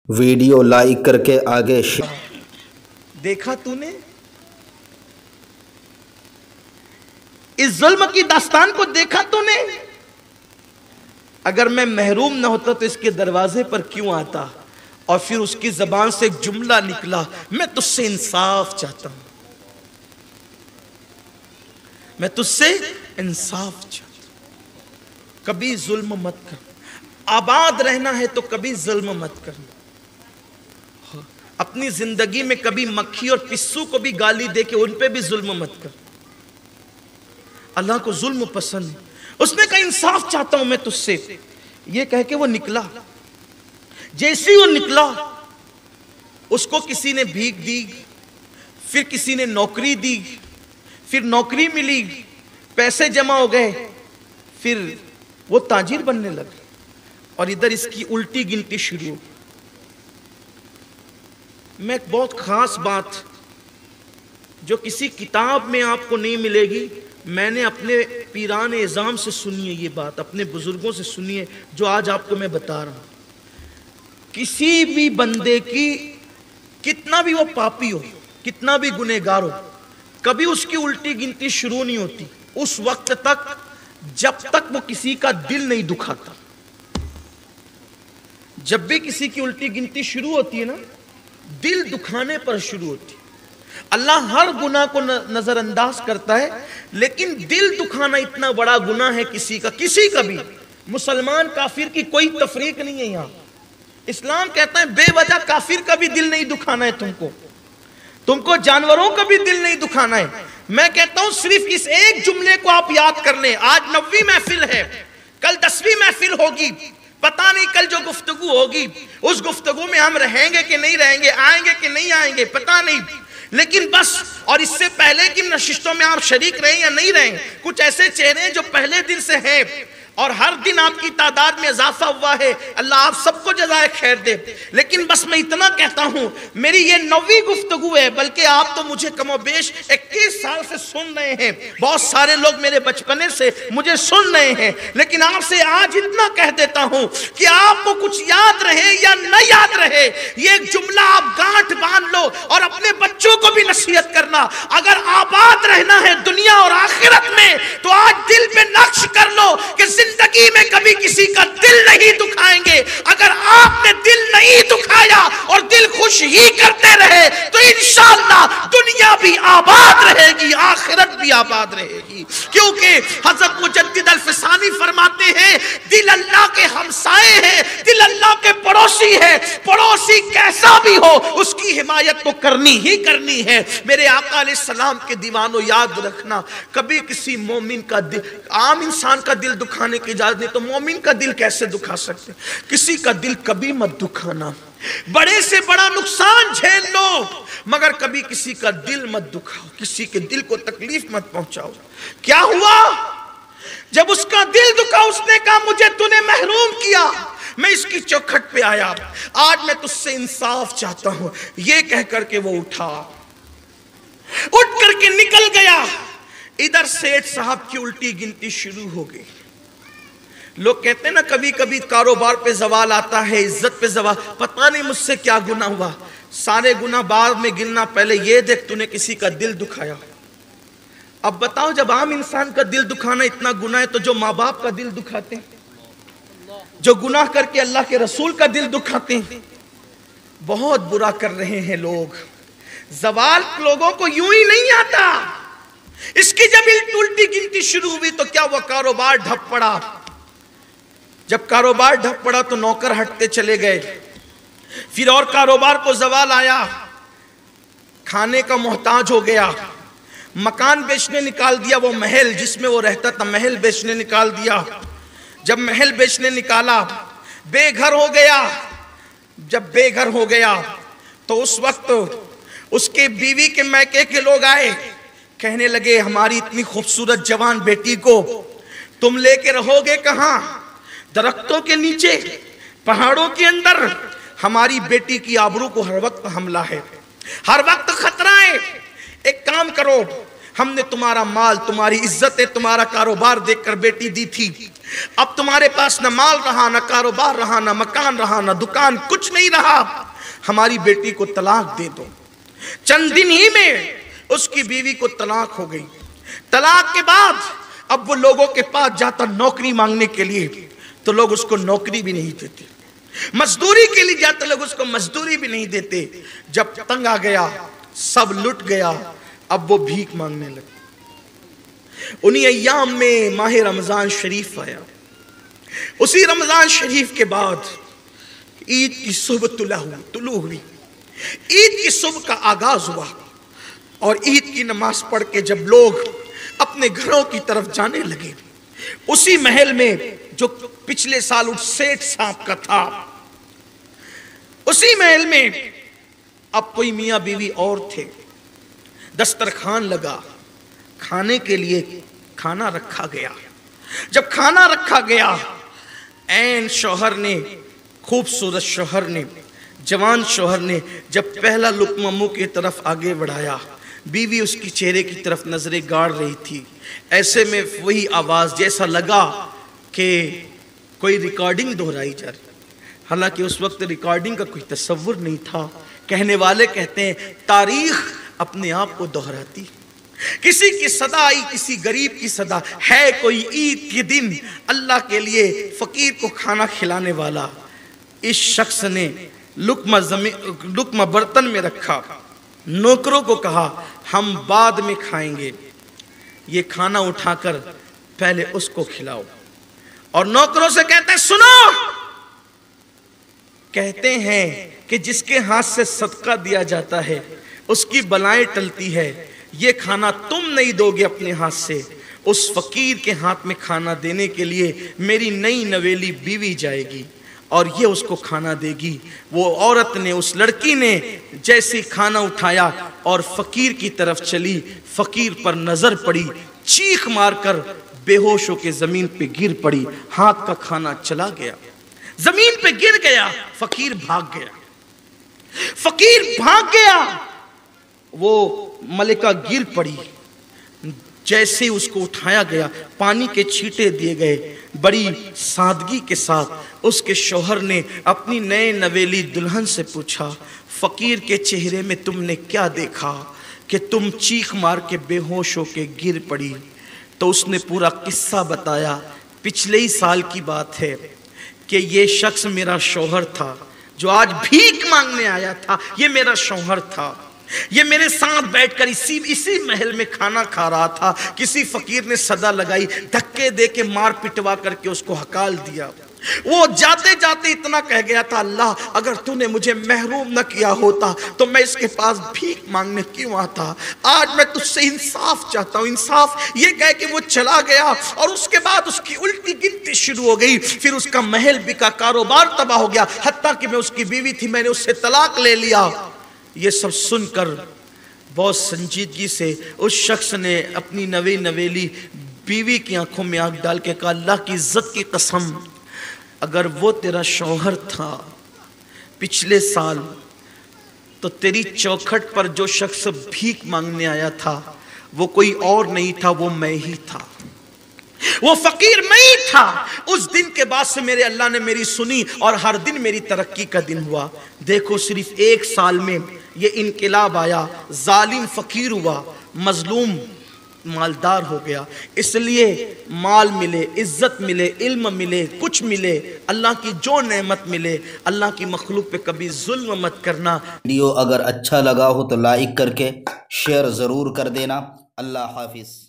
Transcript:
Video like کر کے آگے دیکھا تو نے اس ظلم کی داستان کو؟ دیکھا تو نے؟ اگر میں محروم نہ ہوتا تو اس کے دروازے پر کیوں آتا؟ اور پھر اس کی زبان سے ایک جملہ نکلا، میں تجھ سے انصاف چاہتا ہوں، میں تجھ سے انصاف چاہتا ہوں، کبھی ظلم مت کر، آباد رہنا ہے تو کبھی ظلم مت کرنا، اپنی زندگی میں کبھی مکھی اور پسو کو بھی گالی دے کے ان پہ بھی ظلم مت کر۔ اللہ کو ظلم پسند ہے۔ اس نے کہا انصاف چاہتا ہوں میں تجھ سے، یہ کہہ کے وہ نکلا۔ جیسے وہ نکلا اس کو کسی نے بھیک دی، پھر کسی نے نوکری دی، پھر نوکری ملی، پیسے جمع ہو گئے، پھر وہ تاجر بننے لگا، اور ادھر اس کی الٹی گنتی شروع۔ میں ایک بہت خاص بات جو کسی کتاب میں آپ کو نہیں ملے گی، میں نے اپنے پیران اعظام سے سنی ہے، یہ بات اپنے بزرگوں سے سنی ہے، جو آج آپ کو میں بتا رہا ہوں۔ کسی بھی بندے کی کتنا بھی وہ پاپی ہو، کتنا بھی گنہگار ہو، کبھی اس کی الٹی گنتی شروع نہیں ہوتی اس وقت تک جب تک وہ کسی کا دل نہیں دکھاتا۔ جب بھی کسی کی الٹی گنتی شروع ہوتی ہے نا، دل دکھانے پر شروع ہوتی ہے۔ اللہ ہر گناہ کو نظر انداز کرتا ہے، لیکن دل دکھانا اتنا بڑا گناہ ہے کسی کا بھی۔ مسلمان کافر کی کوئی تفریق نہیں ہے یہاں۔ اسلام کہتا ہے بے وجہ کافر کا بھی دل نہیں دکھانا ہے، تم کو جانوروں کا بھی دل نہیں دکھانا ہے۔ میں کہتا ہوں صرف اس ایک جملے کو آپ یاد کر لیں۔ آج 9ویں محفل ہے، کل 10ویں محفل ہوگی، پتہ نہیں کل جو گفتگو ہوگی اس گفتگو میں ہم رہیں گے کہ نہیں رہیں گے، آئیں گے کہ نہیں آئیں گے، پتہ نہیں، لیکن بس، اور اس سے پہلے کی نشستوں میں آپ شریک رہیں یا نہیں رہیں، کچھ ایسے چہرے ہیں جو پہلے دن سے ہیں اور ہر دن آپ کی تعداد میں اضافہ ہوا ہے، اللہ آپ سب کو جزائے خیر دے۔ لیکن بس میں اتنا کہتا ہوں، میری یہ 9ویں گفتگو ہے، بلکہ آپ تو مجھے کم و بیش 21 سال سے سن رہے ہیں، بہت سارے لوگ میرے بچپنے سے مجھے سن رہے ہیں، لیکن آپ سے آج اتنا کہہ دیتا ہوں کہ آپ کو کچھ یاد رہے یا نہ یاد رہے، یہ ایک جملہ آپ گانٹھ باندھ لو اور اپنے بچوں کو بھی نصیحت کرنا۔ اگر آباد رہنا ہے دنیا اور آخرت میں تو آج دل پہ نقش کر لو کہ زندگی میں کبھی کسی کا دل نہیں دکھائیں گے۔ اگر آپ نے دل نہیں دکھایا اور دل خوش ہی کرتے رہے تو انشاءاللہ دنیا بھی آباد رہے گی، آخرت بھی آباد رہے گی، کیونکہ حضرت مجدد الفسانی فرماتے ہیں دل اللہ کے ہمسائے ہیں، دل اللہ کے پڑوسی ہے، پڑوسی کیسا بھی ہو اس کی حمایت تو کرنی ہی کرنی ہے۔ میرے آقا علیہ السلام کے دیوانوں یاد رکھنا، کبھی کسی مومن کا دل، عام انسان کا دل دکھانے کی اجازت نہیں تو مومن کا دل کیسے دکھا سکتے؟ کسی کا دل کبھی مت دکھانا، بڑے سے بڑا نقصان جھیل لو مگر کبھی کسی کا دل مت دکھاؤ، کسی کے دل کو تکلیف مت پہنچاؤ۔ کیا ہوا جب اس کا دل دکھا؟ اس نے کہا مجھے تو نے محروم کیا، میں اس کی چوکھٹ پہ آیا، آج میں تجھ سے انصاف چاہتا ہوں۔ یہ کہہ کر کے وہ اٹھا، اٹھ کر کے نکل گیا۔ ادھر سیٹھ صاحب کی الٹی گنتی شروع ہو گئی۔ لوگ کہتے ہیں نا کبھی کبھی کاروبار پہ زوال آتا ہے، عزت پہ زوال، پتہ نہیں مجھ سے کیا گناہ ہوا، سارے گناہ بعد میں گننا، پہلے یہ دیکھ تو نے کسی کا دل دکھایا۔ اب بتاؤ جب عام انسان کا دل دکھانا اتنا گناہ ہے تو جو ماں باپ کا دل دکھاتے ہیں، جو گناہ کر کے اللہ کے رسول کا دل دکھاتے ہیں، بہت برا کر رہے ہیں لوگ۔ زوال لوگوں کو یوں ہی نہیں آتا، اس کی جب الٹی گنتی شروع ہوئی تو کیا وہ کاروبار ڈھپ پڑا۔ جب کاروبار ڈھپ پڑا تو نوکر ہٹتے چلے گئے، پھر اور کاروبار کو زوال آیا، کھانے کا محتاج ہو گیا، مکان بیچنے نکال دیا، وہ محل جس میں وہ رہتا تھا محل بیچنے نکال دیا۔ جب محل بیچنے نکالا بے گھر ہو گیا۔ جب بے گھر ہو گیا تو اس وقت اس کے بیوی کے میکے کے لوگ آئے، کہنے لگے ہماری اتنی خوبصورت جوان بیٹی کو تم لے کے رہو گے کہاں؟ درختوں کے نیچے، پہاڑوں کے اندر؟ ہماری بیٹی کی آبرو کو ہر وقت حملہ ہے، ہر وقت خطرہ ہے۔ ایک کام کرو، ہم نے تمہارا مال، تمہاری عزتیں، تمہارا کاروبار دیکھ کر بیٹی دی تھی، اب تمہارے پاس نہ مال رہا، نہ کاروبار رہا، نہ مکان رہا، نہ دکان، کچھ نہیں رہا، ہماری بیٹی کو طلاق دے دو۔ چند دن ہی میں اس کی بیوی کو طلاق ہو گئی۔ طلاق کے بعد اب وہ لوگوں کے پاس جاتا نوکری مانگنے کے لیے تو لوگ اس کو نوکری بھی نہیں دیتے، مزدوری کے لیے جاتے لوگ اس کو مزدوری بھی نہیں دیتے۔ جب تنگ آ گیا، سب لٹ گیا، اب وہ بھیک مانگنے لگے۔ انہی ایام میں ماہ رمضان شریف آیا۔ اسی رمضان شریف کے بعد عید کی صبح طلوع ہوئی، عید کی صبح کا آغاز ہوا، اور عید کی نماز پڑھ کے جب لوگ اپنے گھروں کی طرف جانے لگے، اسی محل میں جو پچھلے سال اس سیٹھ صاحب کا تھا، اسی محل میں اب کوئی میاں بیوی اور تھے۔ دسترخوان لگا، کھانے کے لیے کھانا رکھا گیا۔ جب کھانا رکھا گیا، عین شوہر نے، خوبصورت شوہر نے، جوان شوہر نے جب پہلا لقمہ منہ کی طرف آگے بڑھایا، بیوی اس کی چہرے کی طرف نظریں گاڑ رہی تھی۔ ایسے میں وہی آواز، جیسا لگا کہ کوئی ریکارڈنگ دہرائی جا رہی، حالانکہ اس وقت ریکارڈنگ کا کوئی تصور نہیں تھا۔ کہنے والے کہتے ہیں تاریخ اپنے آپ کو دہراتی، کسی کی صدا آئی، کسی غریب کی صدا ہے، کوئی عید کے دن اللہ کے لیے فقیر کو کھانا کھلانے والا۔ اس شخص نے لقمہ برتن میں رکھا، نوکروں کو کہا ہم بعد میں کھائیں گے، یہ کھانا اٹھا کر پہلے اس کو کھلاؤ۔ اور نوکروں سے کہتے ہیں سنو، کہتے ہیں کہ جس کے ہاتھ سے صدقہ دیا جاتا ہے اس کی بلائیں ٹلتی ہے، یہ کھانا تم نہیں دو گے اپنے ہاتھ سے، اس فقیر کے ہاتھ میں کھانا دینے کے لیے میری نئی نویلی بیوی جائے گی اور یہ اس کو کھانا دے گی۔ وہ عورت نے، اس لڑکی نے جیسے کھانا اٹھایا اور فقیر کی طرف چلی، فقیر پر نظر پڑی، چیخ مار کر بے ہوش ہو کے زمین پہ گر پڑی، ہاتھ کا کھانا چلا گیا، زمین پہ گر گیا، فقیر بھاگ گیا، فقیر بھاگ گیا، وہ ملکہ گر پڑی۔ جیسے اس کو اٹھایا گیا، پانی کے چھینٹے دیے گئے، بڑی سادگی کے ساتھ اس کے شوہر نے اپنی نئے نویلی دلہن سے پوچھا فقیر کے چہرے میں تم نے کیا دیکھا کہ تم چیخ مار کے بے ہوش ہو کے گر پڑی؟ تو اس نے پورا قصہ بتایا۔ پچھلے ہی سال کی بات ہے کہ یہ شخص میرا شوہر تھا، جو آج بھیک مانگنے آیا تھا، یہ میرا شوہر تھا، یہ میرے ساتھ بیٹھ کر اسی محل میں کھانا کھا رہا تھا۔ کسی فقیر نے صدا لگائی، دھکے دے کے مار پٹوا کر کے اس کو ہکال دیا۔ وہ جاتے جاتے اتنا کہہ گیا تھا اللہ اگر تو نے مجھے محروم نہ کیا ہوتا تو میں اس کے پاس بھیک مانگنے کیوں آتا۔ آج میں تجھ سے انصاف چاہتا ہوں، انصاف یہ کہہ کہ وہ چلا گیا، اور اس کے بعد اس کی الٹی گنتی شروع ہو گئی۔ پھر اس کا محل بکا، کاروبار تباہ ہو گیا، حتیٰ کہ میں اس کی بیوی تھی، میں نے اس سے طلاق لے لیا۔ یہ سب سن کر بہت سنجیدگی سے اس شخص نے اپنی نویلی بیوی کی آنکھوں میں آنکھ ڈال کے کہا اللہ کی عزت کی قسم اگر وہ تیرا شوہر تھا پچھلے سال تو تیری چوکھٹ پر جو شخص بھیک مانگنے آیا تھا وہ کوئی اور نہیں تھا، وہ میں ہی تھا، وہ فقیر میں ہی تھا۔ اس دن کے بعد سے میرے اللہ نے میری سنی اور ہر دن میری ترقی کا دن ہوا۔ دیکھو صرف ایک سال میں یہ انقلاب آیا، ظالم فقیر ہوا، مظلوم مالدار ہو گیا۔ اس لیے مال ملے، عزت ملے، علم ملے، کچھ ملے، اللہ کی جو نعمت ملے، اللہ کی مخلوق پہ کبھی ظلم مت کرنا۔ ویڈیو اگر اچھا لگا ہو تو لائک کر کے شیئر ضرور کر دینا۔ اللہ حافظ۔